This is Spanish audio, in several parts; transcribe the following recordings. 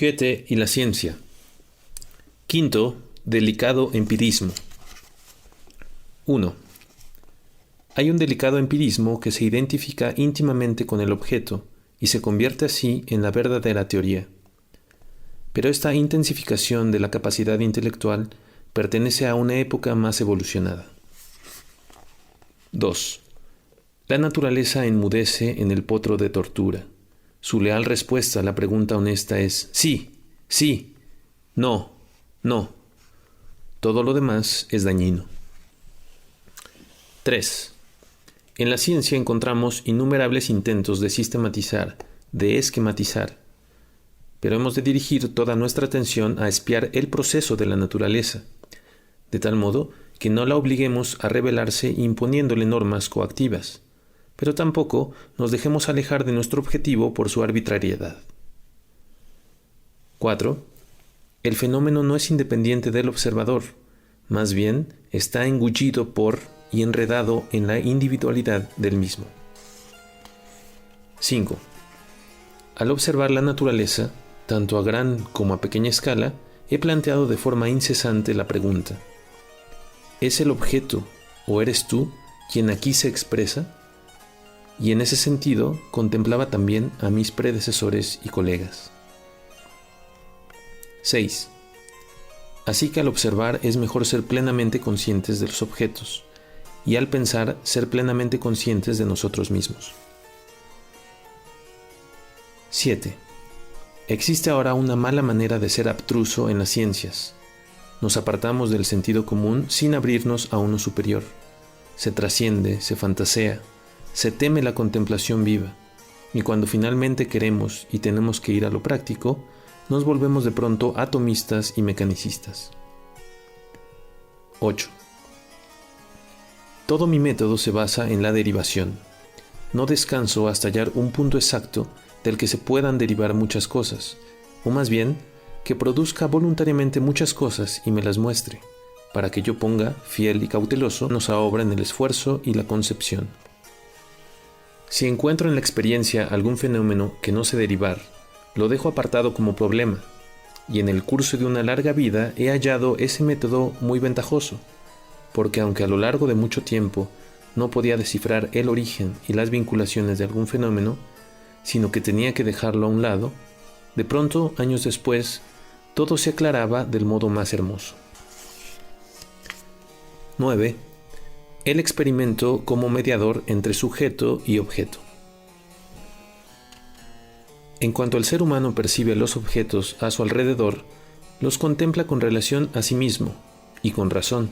Goethe y la ciencia. Quinto, delicado empirismo. 1. Hay un delicado empirismo que se identifica íntimamente con el objeto y se convierte así en la verdadera teoría. Pero esta intensificación de la capacidad intelectual pertenece a una época más evolucionada. 2. La naturaleza enmudece en el potro de tortura. Su leal respuesta a la pregunta honesta es sí, sí, no, no. Todo lo demás es dañino. 3. En la ciencia encontramos innumerables intentos de sistematizar, de esquematizar, pero hemos de dirigir toda nuestra atención a espiar el proceso de la naturaleza, de tal modo que no la obliguemos a rebelarse imponiéndole normas coactivas, pero tampoco nos dejemos alejar de nuestro objetivo por su arbitrariedad. 4. El fenómeno no es independiente del observador, más bien está engullido por y enredado en la individualidad del mismo. 5. Al observar la naturaleza, tanto a gran como a pequeña escala, he planteado de forma incesante la pregunta: ¿es el objeto o eres tú quien aquí se expresa? Y en ese sentido contemplaba también a mis predecesores y colegas. 6. Así que al observar es mejor ser plenamente conscientes de los objetos, y al pensar ser plenamente conscientes de nosotros mismos. 7. Existe ahora una mala manera de ser abstruso en las ciencias. Nos apartamos del sentido común sin abrirnos a uno superior. Se trasciende, se fantasea, se teme la contemplación viva, y cuando finalmente queremos y tenemos que ir a lo práctico, nos volvemos de pronto atomistas y mecanicistas. 8. Todo mi método se basa en la derivación. No descanso hasta hallar un punto exacto del que se puedan derivar muchas cosas, o más bien, que produzca voluntariamente muchas cosas y me las muestre, para que yo ponga, fiel y cauteloso, a obra en el esfuerzo y la concepción. Si encuentro en la experiencia algún fenómeno que no sé derivar, lo dejo apartado como problema, y en el curso de una larga vida he hallado ese método muy ventajoso, porque aunque a lo largo de mucho tiempo no podía descifrar el origen y las vinculaciones de algún fenómeno, sino que tenía que dejarlo a un lado, de pronto, años después, todo se aclaraba del modo más hermoso. 9. El experimento como mediador entre sujeto y objeto. En cuanto el ser humano percibe los objetos a su alrededor, los contempla con relación a sí mismo, y con razón,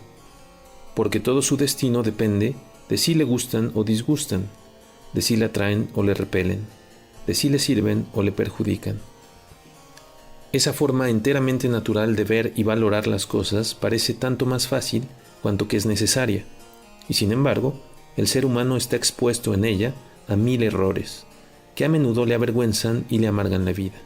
porque todo su destino depende de si le gustan o disgustan, de si le atraen o le repelen, de si le sirven o le perjudican. Esa forma enteramente natural de ver y valorar las cosas parece tanto más fácil cuanto que es necesaria, y sin embargo, el ser humano está expuesto en ella a 1000 errores, que a menudo le avergüenzan y le amargan la vida.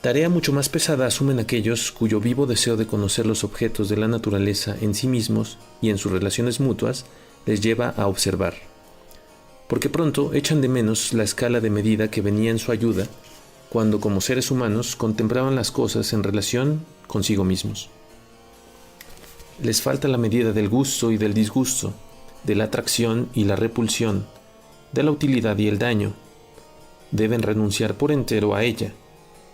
Tarea mucho más pesada asumen aquellos cuyo vivo deseo de conocer los objetos de la naturaleza en sí mismos y en sus relaciones mutuas les lleva a observar, porque pronto echan de menos la escala de medida que venía en su ayuda cuando como seres humanos contemplaban las cosas en relación consigo mismos. Les falta la medida del gusto y del disgusto, de la atracción y la repulsión, de la utilidad y el daño. Deben renunciar por entero a ella,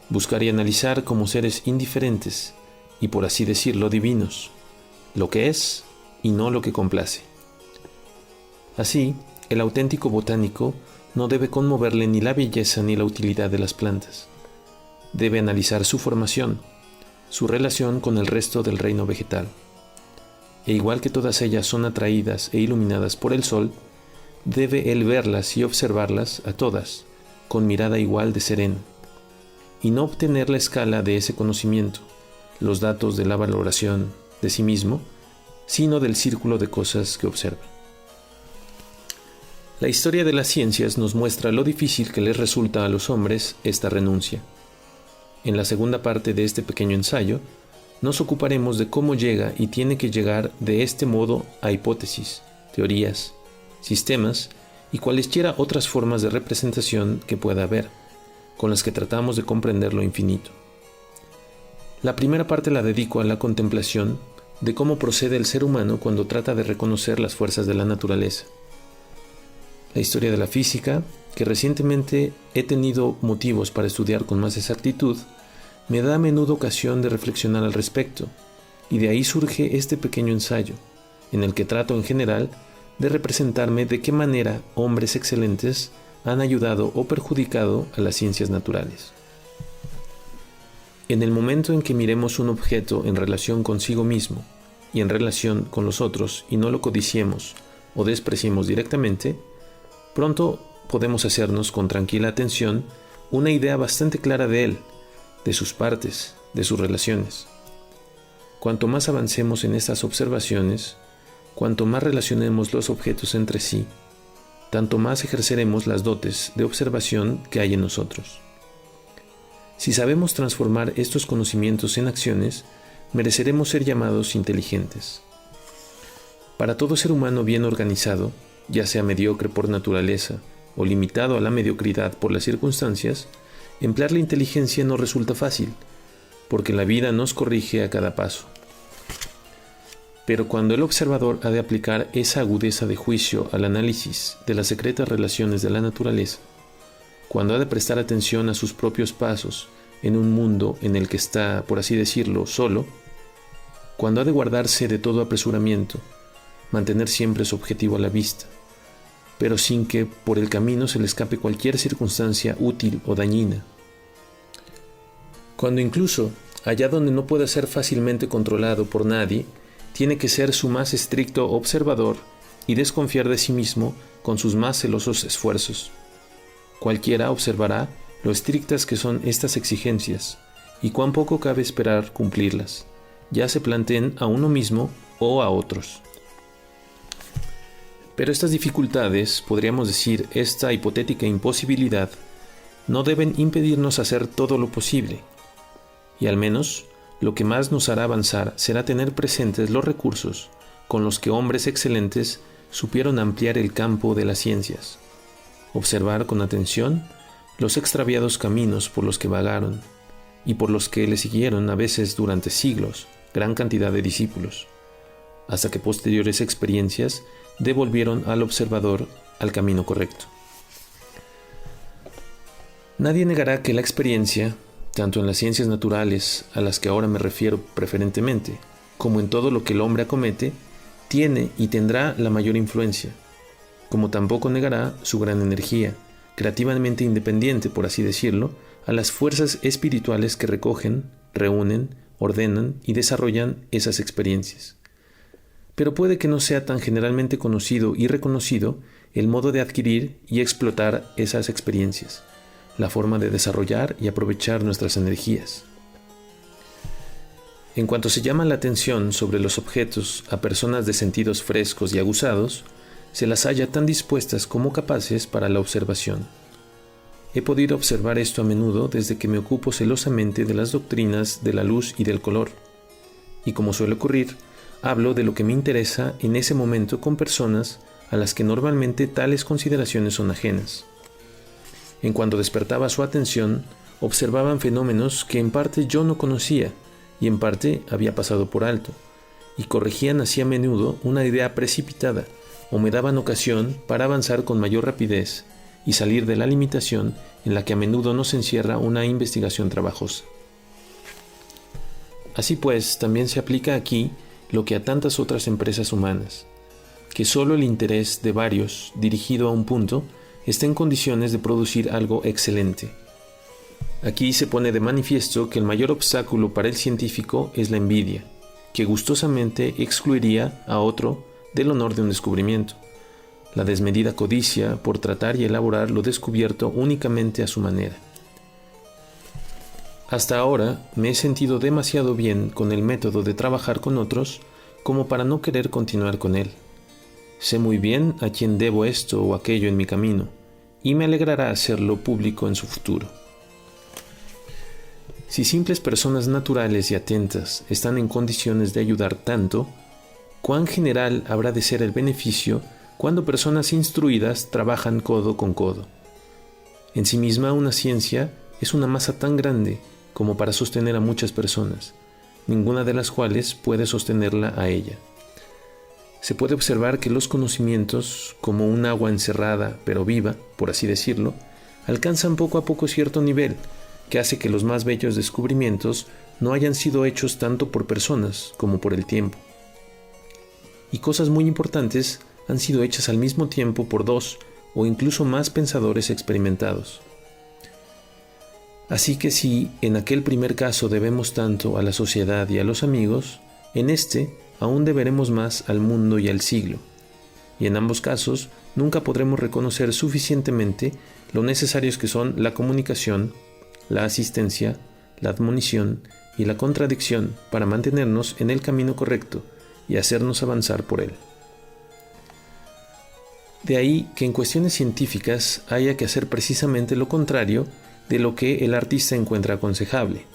buscar y analizar como seres indiferentes y, por así decirlo, divinos, lo que es y no lo que complace. Así, el auténtico botánico no debe conmoverle ni la belleza ni la utilidad de las plantas. Debe analizar su formación, su relación con el resto del reino vegetal. E igual que todas ellas son atraídas e iluminadas por el sol, debe él verlas y observarlas a todas, con mirada igual de serena, y no obtener la escala de ese conocimiento, los datos de la valoración de sí mismo, sino del círculo de cosas que observa. La historia de las ciencias nos muestra lo difícil que les resulta a los hombres esta renuncia. En la segunda parte de este pequeño ensayo, nos ocuparemos de cómo llega y tiene que llegar de este modo a hipótesis, teorías, sistemas y cualesquiera otras formas de representación que pueda haber, con las que tratamos de comprender lo infinito. La primera parte la dedico a la contemplación de cómo procede el ser humano cuando trata de reconocer las fuerzas de la naturaleza. La historia de la física, que recientemente he tenido motivos para estudiar con más exactitud, me da a menudo ocasión de reflexionar al respecto, y de ahí surge este pequeño ensayo, en el que trato en general de representarme de qué manera hombres excelentes han ayudado o perjudicado a las ciencias naturales. En el momento en que miremos un objeto en relación consigo mismo y en relación con los otros y no lo codiciemos o despreciemos directamente, pronto podemos hacernos con tranquila atención una idea bastante clara de él, de sus partes, de sus relaciones. Cuanto más avancemos en estas observaciones, cuanto más relacionemos los objetos entre sí, tanto más ejerceremos las dotes de observación que hay en nosotros. Si sabemos transformar estos conocimientos en acciones, mereceremos ser llamados inteligentes. Para todo ser humano bien organizado, ya sea mediocre por naturaleza o limitado a la mediocridad por las circunstancias, emplear la inteligencia no resulta fácil, porque la vida nos corrige a cada paso. Pero cuando el observador ha de aplicar esa agudeza de juicio al análisis de las secretas relaciones de la naturaleza, cuando ha de prestar atención a sus propios pasos en un mundo en el que está, por así decirlo, solo, cuando ha de guardarse de todo apresuramiento, mantener siempre su objetivo a la vista, pero sin que por el camino se le escape cualquier circunstancia útil o dañina. Cuando incluso, allá donde no pueda ser fácilmente controlado por nadie, tiene que ser su más estricto observador y desconfiar de sí mismo con sus más celosos esfuerzos. Cualquiera observará lo estrictas que son estas exigencias y cuán poco cabe esperar cumplirlas, ya se planteen a uno mismo o a otros. Pero estas dificultades, podríamos decir, esta hipotética imposibilidad, no deben impedirnos hacer todo lo posible, y al menos lo que más nos hará avanzar será tener presentes los recursos con los que hombres excelentes supieron ampliar el campo de las ciencias, observar con atención los extraviados caminos por los que vagaron y por los que le siguieron a veces durante siglos gran cantidad de discípulos, hasta que posteriores experiencias devolvieron al observador al camino correcto. Nadie negará que la experiencia, tanto en las ciencias naturales, a las que ahora me refiero preferentemente, como en todo lo que el hombre acomete, tiene y tendrá la mayor influencia, como tampoco negará su gran energía, creativamente independiente, por así decirlo, a las fuerzas espirituales que recogen, reúnen, ordenan y desarrollan esas experiencias. Pero puede que no sea tan generalmente conocido y reconocido el modo de adquirir y explotar esas experiencias, la forma de desarrollar y aprovechar nuestras energías. En cuanto se llama la atención sobre los objetos a personas de sentidos frescos y aguzados, se las halla tan dispuestas como capaces para la observación. He podido observar esto a menudo desde que me ocupo celosamente de las doctrinas de la luz y del color, y como suele ocurrir, hablo de lo que me interesa en ese momento con personas a las que normalmente tales consideraciones son ajenas. En cuanto despertaba su atención, observaban fenómenos que en parte yo no conocía y en parte había pasado por alto, y corregían así a menudo una idea precipitada o me daban ocasión para avanzar con mayor rapidez y salir de la limitación en la que a menudo nos encierra una investigación trabajosa. Así pues, también se aplica aquí lo que a tantas otras empresas humanas, que solo el interés de varios dirigido a un punto está en condiciones de producir algo excelente. Aquí se pone de manifiesto que el mayor obstáculo para el científico es la envidia, que gustosamente excluiría a otro del honor de un descubrimiento, la desmedida codicia por tratar y elaborar lo descubierto únicamente a su manera. Hasta ahora me he sentido demasiado bien con el método de trabajar con otros como para no querer continuar con él. Sé muy bien a quién debo esto o aquello en mi camino, y me alegrará hacerlo público en su futuro. Si simples personas naturales y atentas están en condiciones de ayudar tanto, ¿cuán general habrá de ser el beneficio cuando personas instruidas trabajan codo con codo? En sí misma una ciencia es una masa tan grande como para sostener a muchas personas, ninguna de las cuales puede sostenerla a ella. Se puede observar que los conocimientos, como un agua encerrada pero viva, por así decirlo, alcanzan poco a poco cierto nivel, que hace que los más bellos descubrimientos no hayan sido hechos tanto por personas como por el tiempo. Y cosas muy importantes han sido hechas al mismo tiempo por dos o incluso más pensadores experimentados. Así que si en aquel primer caso debemos tanto a la sociedad y a los amigos, en este aún deberemos más al mundo y al siglo. Y en ambos casos nunca podremos reconocer suficientemente lo necesarios que son la comunicación, la asistencia, la admonición y la contradicción para mantenernos en el camino correcto y hacernos avanzar por él. De ahí que en cuestiones científicas haya que hacer precisamente lo contrario de lo que el artista encuentra aconsejable.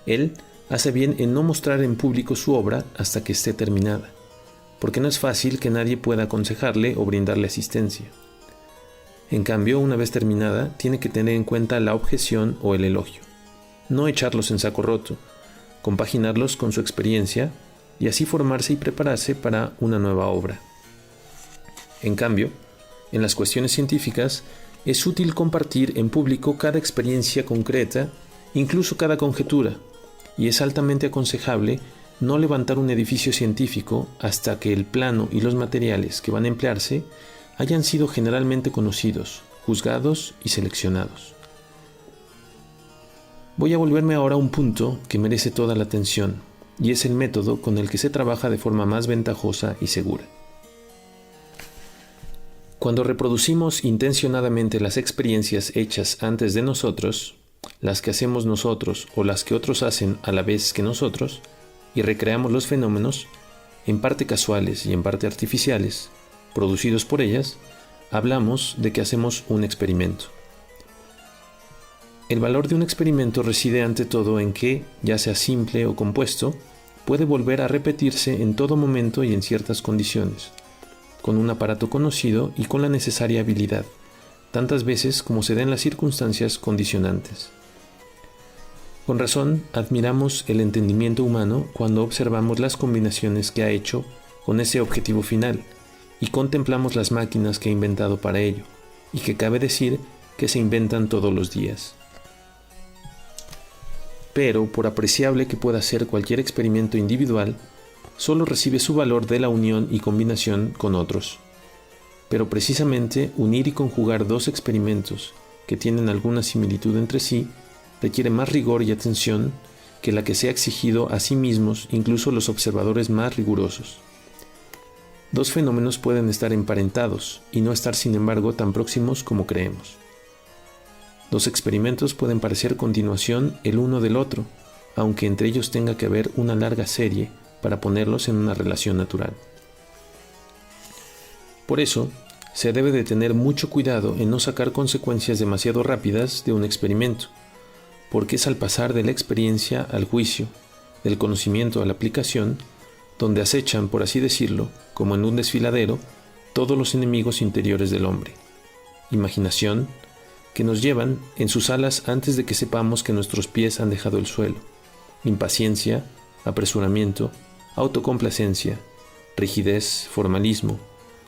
Él hace bien en no mostrar en público su obra hasta que esté terminada, porque no es fácil que nadie pueda aconsejarle o brindarle asistencia. En cambio, una vez terminada, tiene que tener en cuenta la objeción o el elogio, no echarlos en saco roto, compaginarlos con su experiencia y así formarse y prepararse para una nueva obra. En cambio, en las cuestiones científicas, es útil compartir en público cada experiencia concreta, incluso cada conjetura, y es altamente aconsejable no levantar un edificio científico hasta que el plano y los materiales que van a emplearse hayan sido generalmente conocidos, juzgados y seleccionados. Voy a volverme ahora a un punto que merece toda la atención, y es el método con el que se trabaja de forma más ventajosa y segura. Cuando reproducimos intencionadamente las experiencias hechas antes de nosotros, las que hacemos nosotros o las que otros hacen a la vez que nosotros, y recreamos los fenómenos, en parte casuales y en parte artificiales, producidos por ellas, hablamos de que hacemos un experimento. El valor de un experimento reside ante todo en que, ya sea simple o compuesto, puede volver a repetirse en todo momento y en ciertas condiciones, con un aparato conocido y con la necesaria habilidad, tantas veces como se den las circunstancias condicionantes. Con razón, admiramos el entendimiento humano cuando observamos las combinaciones que ha hecho con ese objetivo final y contemplamos las máquinas que ha inventado para ello, y que cabe decir que se inventan todos los días. Pero, por apreciable que pueda ser cualquier experimento individual, solo recibe su valor de la unión y combinación con otros. Pero precisamente unir y conjugar dos experimentos que tienen alguna similitud entre sí requiere más rigor y atención que la que se ha exigido a sí mismos incluso los observadores más rigurosos. Dos fenómenos pueden estar emparentados y no estar sin embargo tan próximos como creemos. Dos experimentos pueden parecer continuación el uno del otro, aunque entre ellos tenga que haber una larga serie para ponerlos en una relación natural. Por eso, se debe de tener mucho cuidado en no sacar consecuencias demasiado rápidas de un experimento, porque es al pasar de la experiencia al juicio, del conocimiento a la aplicación, donde acechan, por así decirlo, como en un desfiladero, todos los enemigos interiores del hombre. Imaginación, que nos llevan en sus alas antes de que sepamos que nuestros pies han dejado el suelo. Impaciencia, apresuramiento, autocomplacencia, rigidez, formalismo,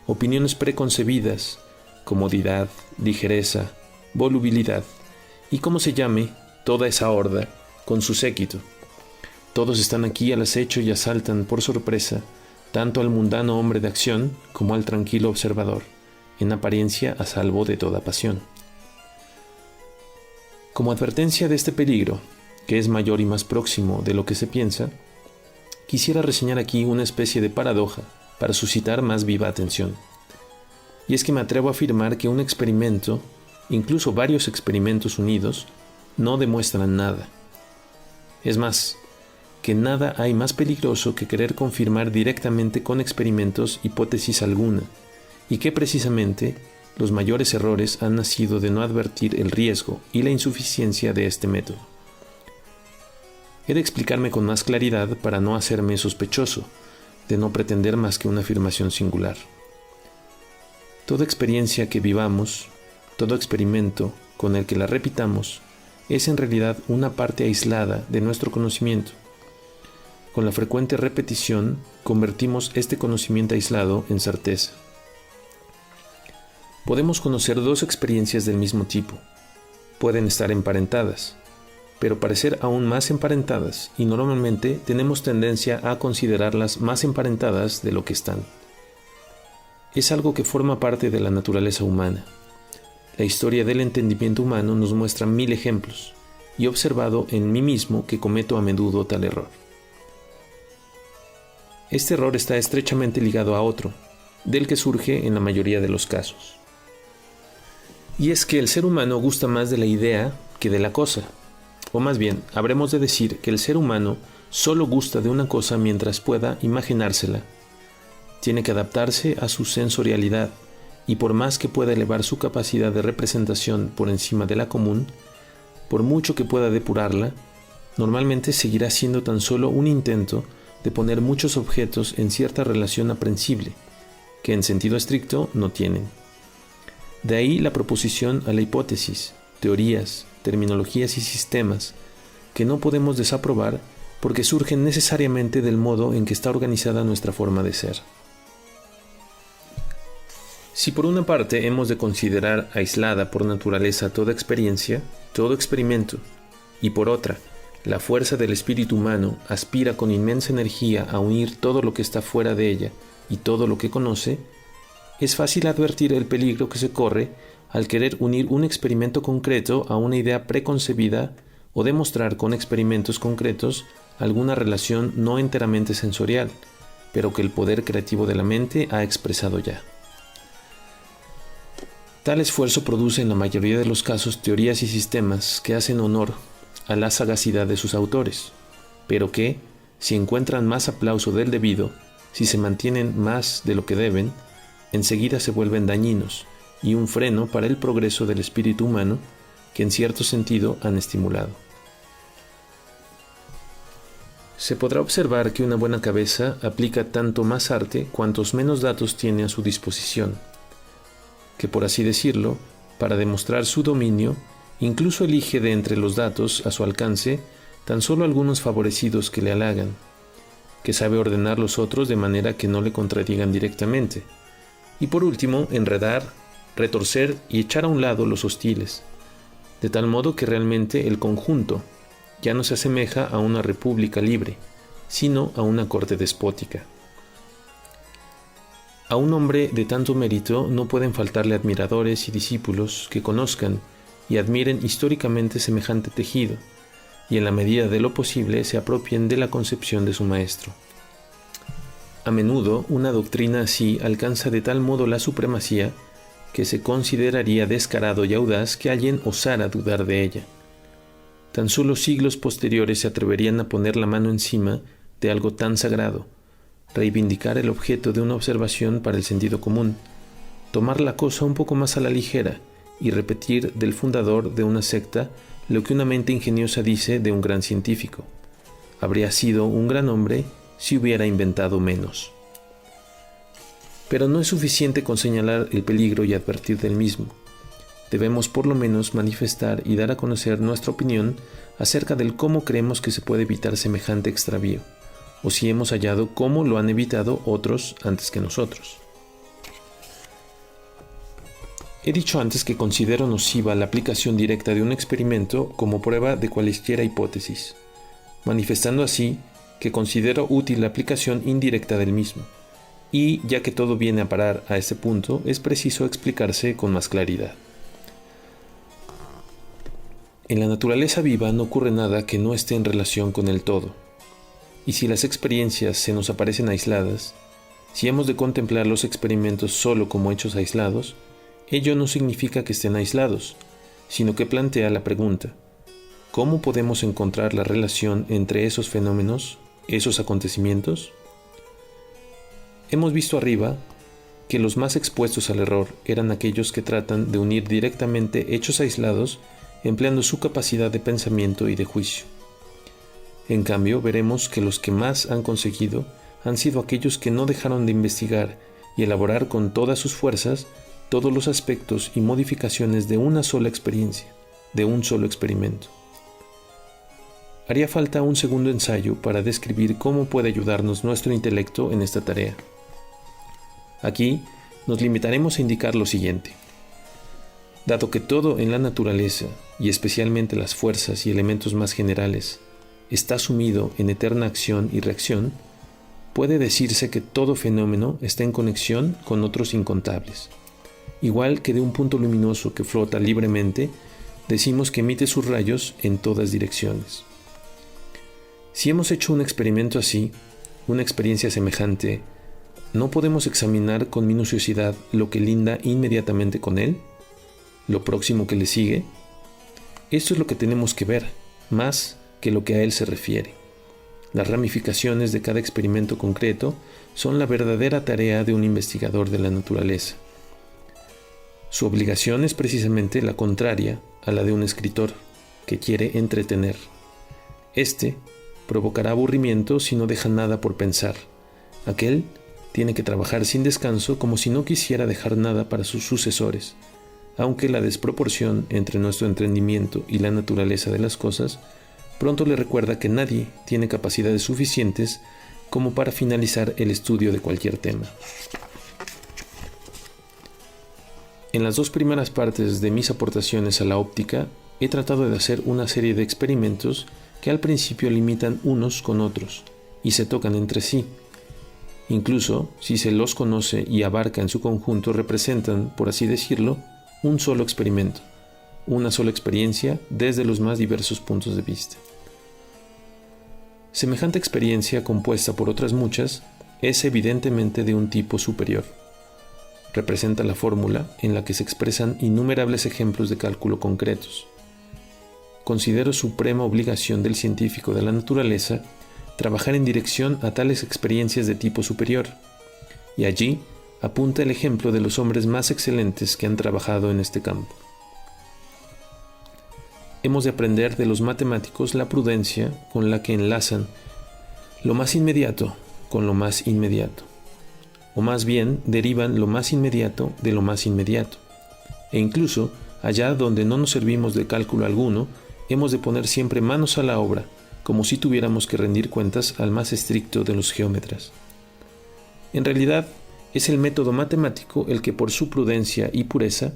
opiniones preconcebidas, comodidad, ligereza, volubilidad, y como se llame, toda esa horda, con su séquito. Todos están aquí al acecho y asaltan por sorpresa, tanto al mundano hombre de acción como al tranquilo observador, en apariencia a salvo de toda pasión. Como advertencia de este peligro, que es mayor y más próximo de lo que se piensa, quisiera reseñar aquí una especie de paradoja para suscitar más viva atención. Y es que me atrevo a afirmar que un experimento, incluso varios experimentos unidos, no demuestran nada. Es más, que nada hay más peligroso que querer confirmar directamente con experimentos hipótesis alguna, y que precisamente los mayores errores han nacido de no advertir el riesgo y la insuficiencia de este método. He de explicarme con más claridad para no hacerme sospechoso, de no pretender más que una afirmación singular. Toda experiencia que vivamos, todo experimento con el que la repitamos, es en realidad una parte aislada de nuestro conocimiento. Con la frecuente repetición, convertimos este conocimiento aislado en certeza. Podemos conocer dos experiencias del mismo tipo. Pueden estar emparentadas, pero parecer aún más emparentadas, y normalmente tenemos tendencia a considerarlas más emparentadas de lo que están. Es algo que forma parte de la naturaleza humana. La historia del entendimiento humano nos muestra 1000 ejemplos, y he observado en mí mismo que cometo a menudo tal error. Este error está estrechamente ligado a otro, del que surge en la mayoría de los casos. Y es que el ser humano gusta más de la idea que de la cosa. O más bien, habremos de decir que el ser humano solo gusta de una cosa mientras pueda imaginársela. Tiene que adaptarse a su sensorialidad, y por más que pueda elevar su capacidad de representación por encima de la común, por mucho que pueda depurarla, normalmente seguirá siendo tan solo un intento de poner muchos objetos en cierta relación aprensible, que en sentido estricto no tienen. De ahí la proposición a la hipótesis, teorías, terminologías y sistemas, que no podemos desaprobar porque surgen necesariamente del modo en que está organizada nuestra forma de ser. Si por una parte hemos de considerar aislada por naturaleza toda experiencia, todo experimento, y por otra, la fuerza del espíritu humano aspira con inmensa energía a unir todo lo que está fuera de ella y todo lo que conoce, es fácil advertir el peligro que se corre al querer unir un experimento concreto a una idea preconcebida o demostrar con experimentos concretos alguna relación no enteramente sensorial, pero que el poder creativo de la mente ha expresado ya. Tal esfuerzo produce en la mayoría de los casos teorías y sistemas que hacen honor a la sagacidad de sus autores, pero que, si encuentran más aplauso del debido, si se mantienen más de lo que deben, enseguida se vuelven dañinos y un freno para el progreso del espíritu humano que en cierto sentido han estimulado. Se podrá observar que una buena cabeza aplica tanto más arte cuantos menos datos tiene a su disposición, que por así decirlo, para demostrar su dominio, incluso elige de entre los datos a su alcance tan solo algunos favorecidos que le halagan, que sabe ordenar los otros de manera que no le contradigan directamente, y por último, enredar, retorcer y echar a un lado los hostiles, de tal modo que realmente el conjunto ya no se asemeja a una república libre, sino a una corte despótica. A un hombre de tanto mérito no pueden faltarle admiradores y discípulos que conozcan y admiren históricamente semejante tejido, y en la medida de lo posible se apropien de la concepción de su maestro. A menudo una doctrina así alcanza de tal modo la supremacía que se consideraría descarado y audaz que alguien osara dudar de ella. Tan solo siglos posteriores se atreverían a poner la mano encima de algo tan sagrado, reivindicar el objeto de una observación para el sentido común, tomar la cosa un poco más a la ligera y repetir del fundador de una secta lo que una mente ingeniosa dice de un gran científico. Habría sido un gran hombre si hubiera inventado menos. Pero no es suficiente con señalar el peligro y advertir del mismo. Debemos por lo menos manifestar y dar a conocer nuestra opinión acerca del cómo creemos que se puede evitar semejante extravío, o si hemos hallado cómo lo han evitado otros antes que nosotros. He dicho antes que considero nociva la aplicación directa de un experimento como prueba de cualesquiera hipótesis, manifestando así que considero útil la aplicación indirecta del mismo, y ya que todo viene a parar a este punto, es preciso explicarse con más claridad. En la naturaleza viva no ocurre nada que no esté en relación con el todo. Y si las experiencias se nos aparecen aisladas, si hemos de contemplar los experimentos solo como hechos aislados, ello no significa que estén aislados, sino que plantea la pregunta: ¿cómo podemos encontrar la relación entre esos fenómenos, esos acontecimientos? Hemos visto arriba que los más expuestos al error eran aquellos que tratan de unir directamente hechos aislados empleando su capacidad de pensamiento y de juicio. En cambio, veremos que los que más han conseguido han sido aquellos que no dejaron de investigar y elaborar con todas sus fuerzas todos los aspectos y modificaciones de una sola experiencia, de un solo experimento. haría falta un segundo ensayo para describir cómo puede ayudarnos nuestro intelecto en esta tarea. Aquí nos limitaremos a indicar lo siguiente. Dado que todo en la naturaleza, y especialmente las fuerzas y elementos más generales, está sumido en eterna acción y reacción, puede decirse que todo fenómeno está en conexión con otros incontables. Igual que de un punto luminoso que flota libremente, decimos que emite sus rayos en todas direcciones. Si hemos hecho un experimento así, una experiencia semejante, ¿no podemos examinar con minuciosidad lo que linda inmediatamente con él? ¿Lo próximo que le sigue? Esto es lo que tenemos que ver, más que lo que a él se refiere. Las ramificaciones de cada experimento concreto son la verdadera tarea de un investigador de la naturaleza. Su obligación es precisamente la contraria a la de un escritor, que quiere entretener. Este provocará aburrimiento si no deja nada por pensar. Aquel tiene que trabajar sin descanso como si no quisiera dejar nada para sus sucesores, aunque la desproporción entre nuestro entendimiento y la naturaleza de las cosas pronto le recuerda que nadie tiene capacidades suficientes como para finalizar el estudio de cualquier tema. En las dos primeras partes de mis aportaciones a la óptica, he tratado de hacer una serie de experimentos que al principio limitan unos con otros y se tocan entre sí. Incluso, si se los conoce y abarca en su conjunto, representan, por así decirlo, un solo experimento, una sola experiencia desde los más diversos puntos de vista. Semejante experiencia, compuesta por otras muchas, es evidentemente de un tipo superior. Representa la fórmula en la que se expresan innumerables ejemplos de cálculo concretos. Considero suprema obligación del científico de la naturaleza trabajar en dirección a tales experiencias de tipo superior, y allí apunta el ejemplo de los hombres más excelentes que han trabajado en este campo. Hemos de aprender de los matemáticos la prudencia con la que enlazan lo más inmediato con lo más inmediato, o más bien derivan lo más inmediato de lo más inmediato, e incluso allá donde no nos servimos de cálculo alguno, hemos de poner siempre manos a la obra, como si tuviéramos que rendir cuentas al más estricto de los geómetras. En realidad, es el método matemático el que por su prudencia y pureza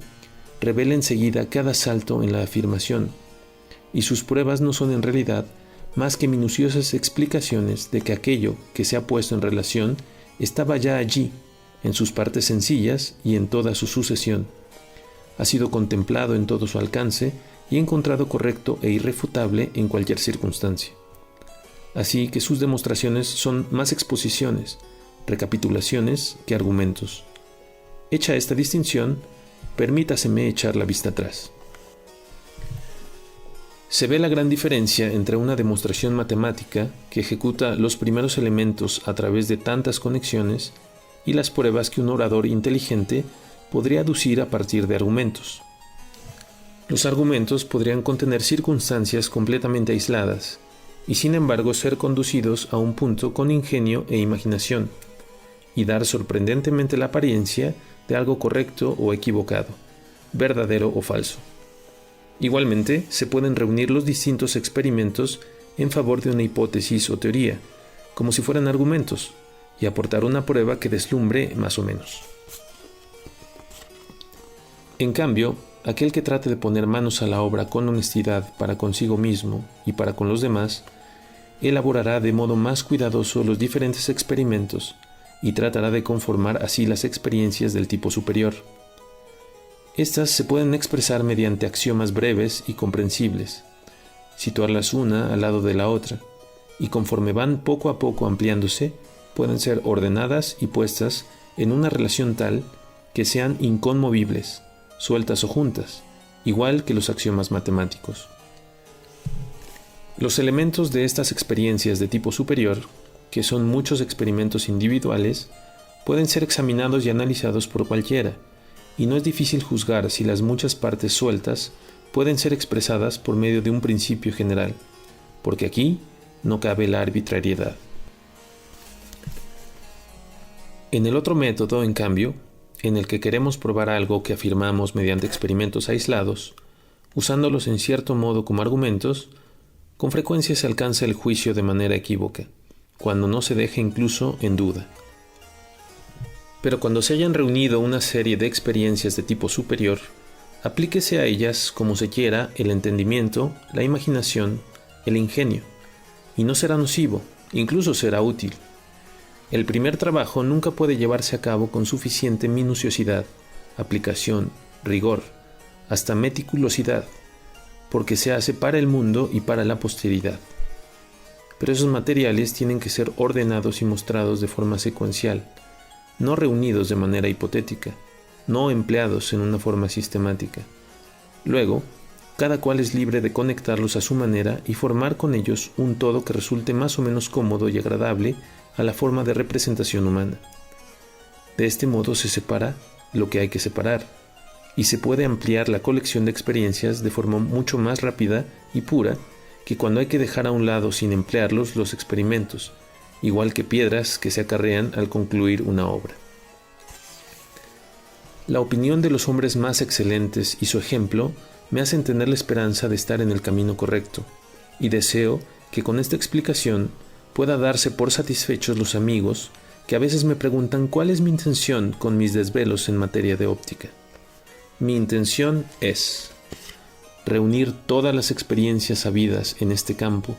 revela enseguida cada salto en la afirmación, y sus pruebas no son en realidad más que minuciosas explicaciones de que aquello que se ha puesto en relación estaba ya allí, en sus partes sencillas y en toda su sucesión. Ha sido contemplado en todo su alcance y encontrado correcto e irrefutable en cualquier circunstancia. Así que sus demostraciones son más exposiciones, recapitulaciones que argumentos. Hecha esta distinción, permítaseme echar la vista atrás. Se ve la gran diferencia entre una demostración matemática que ejecuta los primeros elementos a través de tantas conexiones y las pruebas que un orador inteligente podría aducir a partir de argumentos. Los argumentos podrían contener circunstancias completamente aisladas y sin embargo ser conducidos a un punto con ingenio e imaginación y dar sorprendentemente la apariencia de algo correcto o equivocado, verdadero o falso. Igualmente, se pueden reunir los distintos experimentos en favor de una hipótesis o teoría, como si fueran argumentos, y aportar una prueba que deslumbre más o menos. En cambio, aquel que trate de poner manos a la obra con honestidad para consigo mismo y para con los demás, elaborará de modo más cuidadoso los diferentes experimentos y tratará de conformar así las experiencias del tipo superior. Estas se pueden expresar mediante axiomas breves y comprensibles, situarlas una al lado de la otra, y conforme van poco a poco ampliándose, pueden ser ordenadas y puestas en una relación tal que sean inconmovibles, sueltas o juntas, igual que los axiomas matemáticos. Los elementos de estas experiencias de tipo superior, que son muchos experimentos individuales, pueden ser examinados y analizados por cualquiera, y no es difícil juzgar si las muchas partes sueltas pueden ser expresadas por medio de un principio general, porque aquí no cabe la arbitrariedad. En el otro método, en cambio, en el que queremos probar algo que afirmamos mediante experimentos aislados, usándolos en cierto modo como argumentos, con frecuencia se alcanza el juicio de manera equívoca, cuando no se deja incluso en duda. Pero cuando se hayan reunido una serie de experiencias de tipo superior, aplíquese a ellas como se quiera el entendimiento, la imaginación, el ingenio, y no será nocivo, incluso será útil. El primer trabajo nunca puede llevarse a cabo con suficiente minuciosidad, aplicación, rigor, hasta meticulosidad, porque se hace para el mundo y para la posteridad. Pero esos materiales tienen que ser ordenados y mostrados de forma secuencial, no reunidos de manera hipotética, no empleados en una forma sistemática. Luego, cada cual es libre de conectarlos a su manera y formar con ellos un todo que resulte más o menos cómodo y agradable a la forma de representación humana. De este modo se separa lo que hay que separar, y se puede ampliar la colección de experiencias de forma mucho más rápida y pura que cuando hay que dejar a un lado sin emplearlos los experimentos, igual que piedras que se acarrean al concluir una obra. La opinión de los hombres más excelentes y su ejemplo me hacen tener la esperanza de estar en el camino correcto, y deseo que con esta explicación pueda darse por satisfechos los amigos que a veces me preguntan cuál es mi intención con mis desvelos en materia de óptica. Mi intención es reunir todas las experiencias habidas en este campo,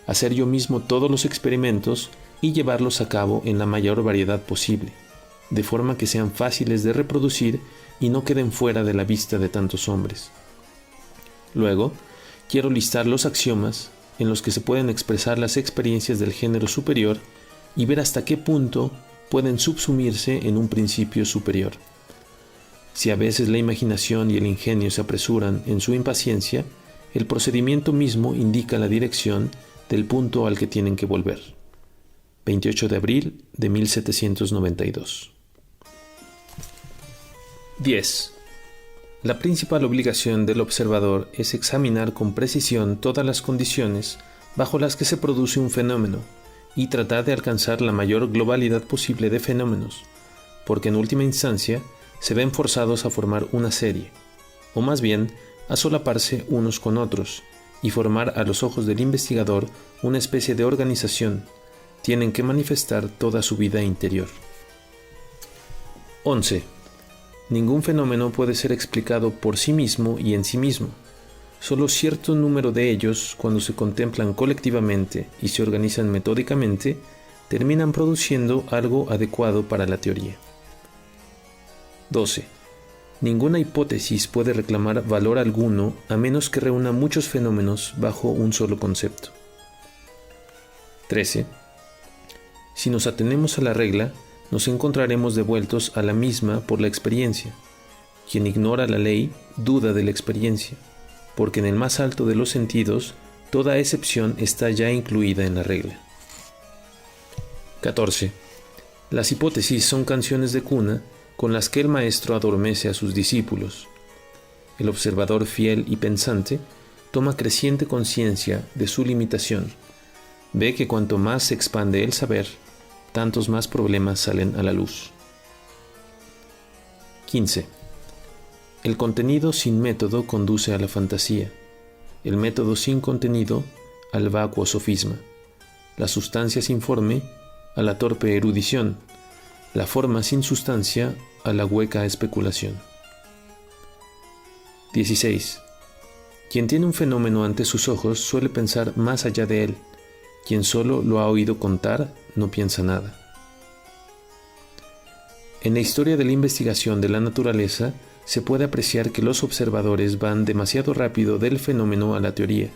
hacer yo mismo todos los experimentos y llevarlos a cabo en la mayor variedad posible, de forma que sean fáciles de reproducir y no queden fuera de la vista de tantos hombres. Luego, quiero listar los axiomas en los que se pueden expresar las experiencias del género superior y ver hasta qué punto pueden subsumirse en un principio superior. Si a veces la imaginación y el ingenio se apresuran en su impaciencia, el procedimiento mismo indica la dirección del punto al que tienen que volver. 28 de abril de 1792. 10. La principal obligación del observador es examinar con precisión todas las condiciones bajo las que se produce un fenómeno y tratar de alcanzar la mayor globalidad posible de fenómenos, porque en última instancia se ven forzados a formar una serie, o más bien a solaparse unos con otros y formar a los ojos del investigador una especie de organización. Tienen que manifestar toda su vida interior. 11. Ningún fenómeno puede ser explicado por sí mismo y en sí mismo. Solo cierto número de ellos, cuando se contemplan colectivamente y se organizan metódicamente, terminan produciendo algo adecuado para la teoría. 12. Ninguna hipótesis puede reclamar valor alguno a menos que reúna muchos fenómenos bajo un solo concepto. 13. Si nos atenemos a la regla, nos encontraremos devueltos a la misma por la experiencia. Quien ignora la ley duda de la experiencia, porque en el más alto de los sentidos, toda excepción está ya incluida en la regla. 14. Las hipótesis son canciones de cuna con las que el maestro adormece a sus discípulos. El observador fiel y pensante toma creciente conciencia de su limitación. Ve que cuanto más se expande el saber, tantos más problemas salen a la luz. 15. El contenido sin método conduce a la fantasía, el método sin contenido al vacuo sofisma, la sustancia sin forma a la torpe erudición, la forma sin sustancia a la hueca especulación. 16. Quien tiene un fenómeno ante sus ojos suele pensar más allá de él. Quien solo lo ha oído contar no piensa nada. En la historia de la investigación de la naturaleza se puede apreciar que los observadores van demasiado rápido del fenómeno a la teoría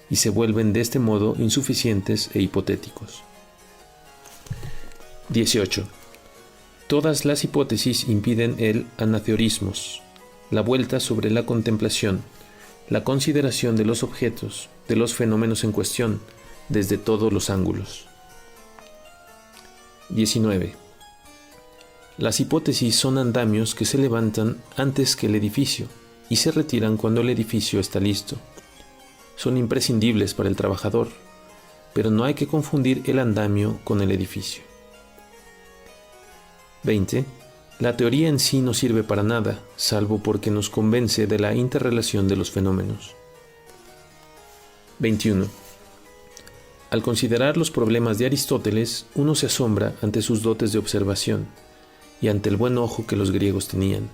y se vuelven de este modo insuficientes e hipotéticos. 18. Todas las hipótesis impiden el anaciorismos, la vuelta sobre la contemplación, la consideración de los objetos, de los fenómenos en cuestión, desde todos los ángulos. 19. Las hipótesis son andamios que se levantan antes que el edificio y se retiran cuando el edificio está listo. Son imprescindibles para el trabajador, pero no hay que confundir el andamio con el edificio. 20. La teoría en sí no sirve para nada, salvo porque nos convence de la interrelación de los fenómenos. 21. Al considerar los problemas de Aristóteles, uno se asombra ante sus dotes de observación y ante el buen ojo que los griegos tenían.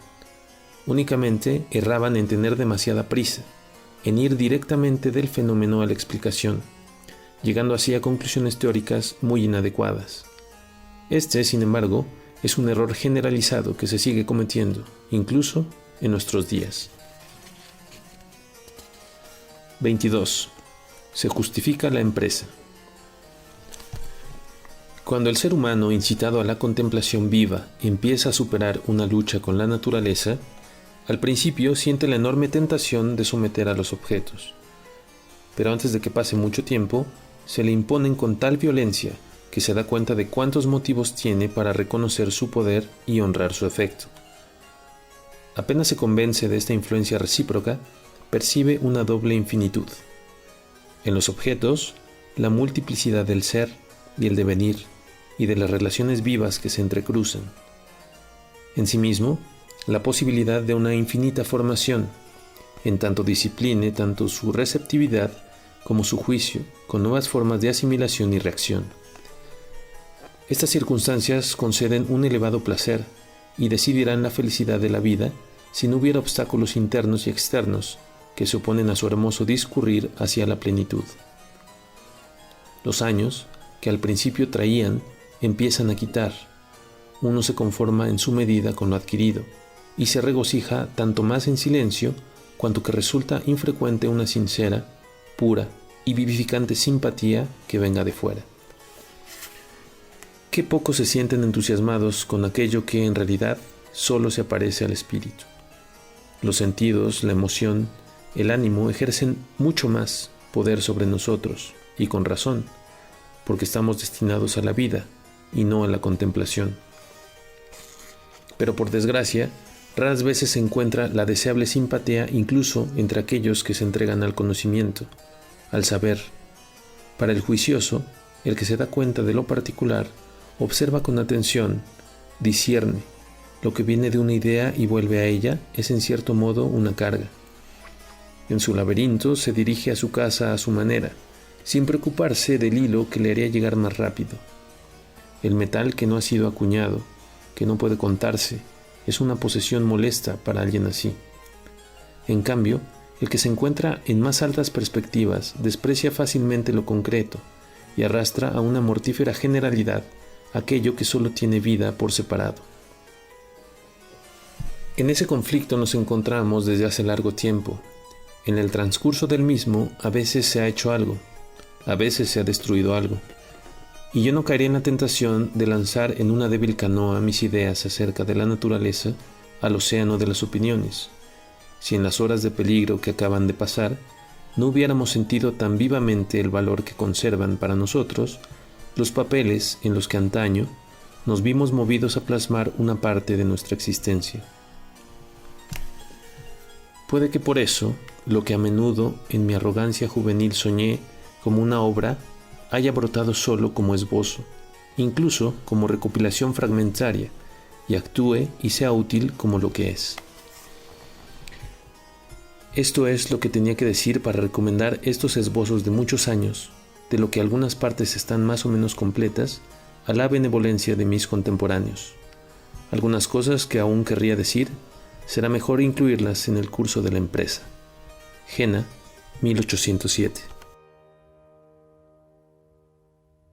Únicamente erraban en tener demasiada prisa, en ir directamente del fenómeno a la explicación, llegando así a conclusiones teóricas muy inadecuadas. Este, sin embargo, es un error generalizado que se sigue cometiendo, incluso en nuestros días. 22. Se justifica la empresa. Cuando el ser humano, incitado a la contemplación viva, empieza a superar una lucha con la naturaleza, al principio siente la enorme tentación de someter a los objetos. Pero antes de que pase mucho tiempo, se le imponen con tal violencia que se da cuenta de cuántos motivos tiene para reconocer su poder y honrar su efecto. Apenas se convence de esta influencia recíproca, percibe una doble infinitud. En los objetos, la multiplicidad del ser y el devenir, y de las relaciones vivas que se entrecruzan. En sí mismo, la posibilidad de una infinita formación, en tanto discipline tanto su receptividad como su juicio, con nuevas formas de asimilación y reacción. Estas circunstancias conceden un elevado placer y decidirán la felicidad de la vida si no hubiera obstáculos internos y externos que se oponen a su hermoso discurrir hacia la plenitud. Los años, que al principio traían, empiezan a quitar. Uno se conforma en su medida con lo adquirido y se regocija tanto más en silencio cuanto que resulta infrecuente una sincera, pura y vivificante simpatía que venga de fuera. Qué poco se sienten entusiasmados con aquello que en realidad solo se aparece al espíritu. Los sentidos, la emoción, el ánimo ejercen mucho más poder sobre nosotros, y con razón, porque estamos destinados a la vida y no a la contemplación. Pero por desgracia, raras veces se encuentra la deseable simpatía incluso entre aquellos que se entregan al conocimiento, al saber. Para el juicioso, el que se da cuenta de lo particular, observa con atención, discierne. Lo que viene de una idea y vuelve a ella es en cierto modo una carga. En su laberinto se dirige a su casa a su manera, sin preocuparse del hilo que le haría llegar más rápido. El metal que no ha sido acuñado, que no puede contarse, es una posesión molesta para alguien así. En cambio, el que se encuentra en más altas perspectivas desprecia fácilmente lo concreto y arrastra a una mortífera generalidad aquello que solo tiene vida por separado. En ese conflicto nos encontramos desde hace largo tiempo. En el transcurso del mismo, a veces se ha hecho algo, a veces se ha destruido algo. Y yo no caeré en la tentación de lanzar en una débil canoa mis ideas acerca de la naturaleza al océano de las opiniones, si en las horas de peligro que acaban de pasar no hubiéramos sentido tan vivamente el valor que conservan para nosotros los papeles en los que antaño nos vimos movidos a plasmar una parte de nuestra existencia. Puede que por eso, lo que a menudo en mi arrogancia juvenil soñé como una obra, haya brotado solo como esbozo, incluso como recopilación fragmentaria, y actúe y sea útil como lo que es. Esto es lo que tenía que decir para recomendar estos esbozos de muchos años, de lo que algunas partes están más o menos completas, a la benevolencia de mis contemporáneos. Algunas cosas que aún querría decir, será mejor incluirlas en el curso de la empresa. Jena, 1807.